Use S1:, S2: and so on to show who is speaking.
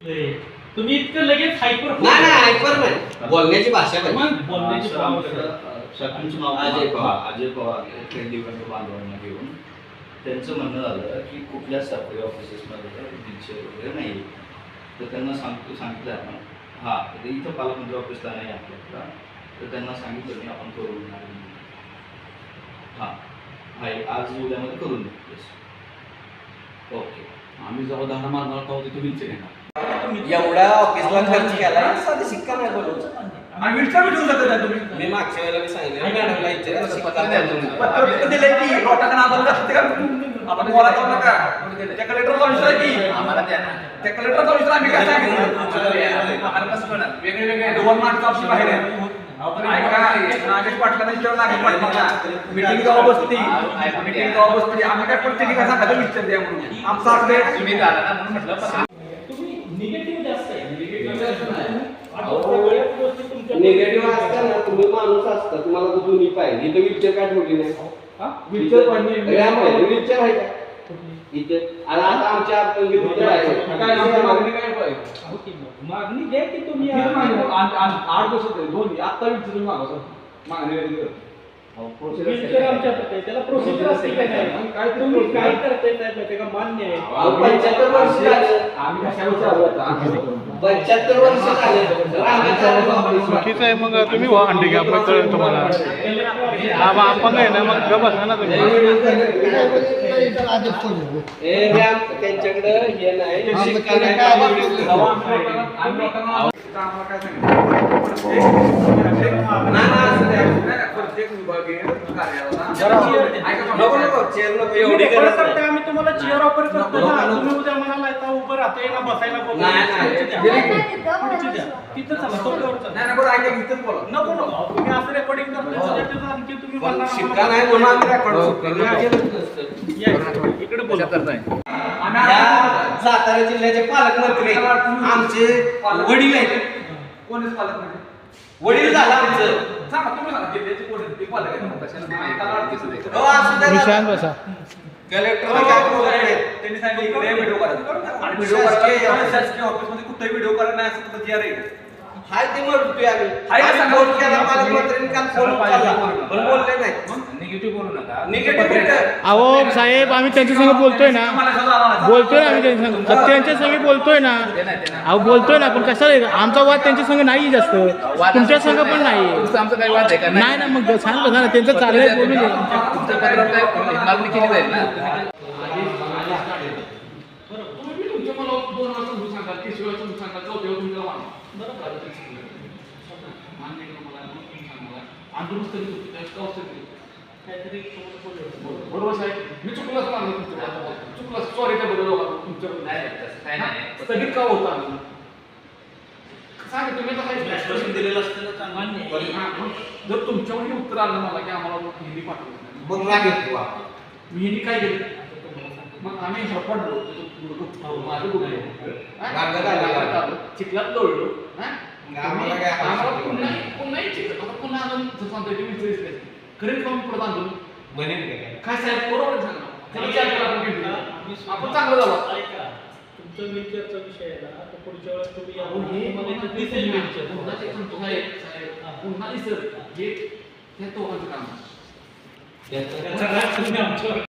S1: तुम्ही इतकं लगेच हायपर
S2: नाही हायपर नाही, बोलण्याची भाषा पाहिजे.
S1: बोलण्याची
S3: अजय पवार दिवंगत बांधवांना घेऊन त्यांचं म्हणणं झालं की कुठल्या सरकारी ऑफिसेसमध्ये व्हीलचेअर वगैरे नाही. तर त्यांना सांगितलं आपण हां इथं पालकमंत्री ऑफिसला नाही आपल्याला, तर त्यांना सांगितलं की आपण करून हां आहे आज उद्यामध्ये करून देऊ. ओके,
S4: आम्ही जेव्हा 10 मारणार होतो तिथे व्हीलचेअर येणार.
S2: एवढा ऑफिसला खर्च केला साधी शिक्का नाही बोलू.
S4: आणि व्हीलचेअर भेटून जातं ना तुम्ही.
S2: मी मागच्या वेळेला सांगितलं मॅडमला विचारा शिक्का
S4: पत्र दिलंय की लोटांना नादाला जाते का आपण बोला जाऊ नका. त्या कलेक्टरचा विषय की आम्हाला द्या ना. त्या कलेक्टरचा विषय आम्ही काय सांगितलं आम्हाला कसं कळणार. वेगळे 2 मार्च ऑप्शन बाहेर आहे. ऐका नागेश पाटलांना विचार नागेश पाटलांना मीटिंग जेव्हा बसती आम्ही काय प्रत्येकी काय सांगायचं विचार द्या म्हणून आमचा अर्थ तुम्ही झाला ना म्हणून म्हटलं.
S1: निगेटिव्ह जास्त आहे.
S2: निगेटिव्ह असता ना तुम्ही माणूस असता तुम्हाला दोन्ही पाहिजे. इथं विचार काय ठेवली नाही. विचार आहे का इथे? आणि आता आमच्या
S1: मागणी द्या की तुम्ही
S4: 8 दिवस होते 2 आता विचारून मागवतो मागणी
S1: व्हीलचेअर आमच्या हातात त्याला प्रोसिजर असते काय नाही. काय तुम्ही काय करताय नाही माहिती का? मान्य आहे.
S2: 75 वर्ष झालं.
S4: आम्ही कशावर चालू होता
S2: 75 वर्ष झाले.
S5: चुकीचं आहे. मग तुम्ही व्हा हँडिकॅप मग कळेल तुम्हाला. हा मग आपण आहे ना मग गप बसा ना तुम्ही.
S2: त्यांच्याकडे हे नाही शिक्का नाही.
S4: प्रत्येक विभागीय कार्यालयाला
S1: एवढी गरज करते आम्ही तुम्हाला चेअर ऑफर करतो ना. तुम्ही उद्या म्हणाला येता उभं राहते ना बसायला बोलतो. तिथं चला तोपर्यंत चला.
S4: नाही बरं ऐका इथंच बोला.
S1: नको नको तुम्ही असं रेकॉर्डिंग करतो आणखी तुम्ही बोलणार
S2: शिक्का नाही म्हणून आम्ही रेकॉर्ड
S1: इकडे बोला.
S2: सातारा जिल्ह्याचे पालकमंत्री आमचे वडील आहेत.
S4: कोणीच पालकमंत्री
S2: वडील झाला आमचं.
S4: सांगा तुम्ही सांगा जिल्ह्याचे कोण ते पालक आहेत.
S5: विशांत बसा.
S2: कलेक्टरला काय बोलत नाही.
S4: त्यांनी सांगितलं इकडे व्हिडिओ करा आणि व्हिडिओ करा शासकीय ऑफिसमध्ये कुठेही व्हिडिओ करा नाही असं तर जीआर आहे.
S2: हाय ते म्हणतोय आम्ही
S4: हाय
S2: आम्ही
S4: सांगा.
S2: फोन केला पालकमंत्र्यांनी काल फोन उचलला पण बोलले नाही.
S4: निगेटिव्ह बोलू नका.
S2: निगेटिव्ह
S5: अहो साहेब आम्ही त्यांच्या संग बोलतोय ना. बोलतोय ना आम्ही त्यांच्या संग बोलतोय ना. अहो बोलतोय ना पण कशाला आमचा वाद त्यांच्या संग नाही जास्त. तुमच्या संग पण नाही.
S6: आमचा काही वाद आहे का?
S5: नाही ना मग सांग बघा ना त्यांचं चाललंय बोलून दे.
S6: तुमच्या पत्रावर काय मागणी केली जाईल ना.
S4: बरोबर साहेब मी चुकलं मानलं तुमचं चुकलं सॉरी त्या बरोबर तुमचं स्थगित का होता सांगा तुम्ही तर
S1: दिलेलं असतं मान्य आहे.
S4: जर तुमच्यावर उत्तर आलं मला की आम्हाला हिंदी पाठवलं
S2: मग लागेल
S4: मी हिंदी काय केलं मग आम्ही झपडलो माझं चिखलात लोळलो आम्हाला पुन्हा पुन्हा आणून सांगतोय खरेच कमी पुढे बांधून काय साहेब बरोबर सांगा आपण चांगलं झालं.
S1: ऐका तुमचा व्हीलचेअरचा विषय आहे ना तर पुढच्या वेळेस तुम्ही
S4: पुन्हा दिसत हे दोघांचं काम
S1: तुम्ही आमच्यावर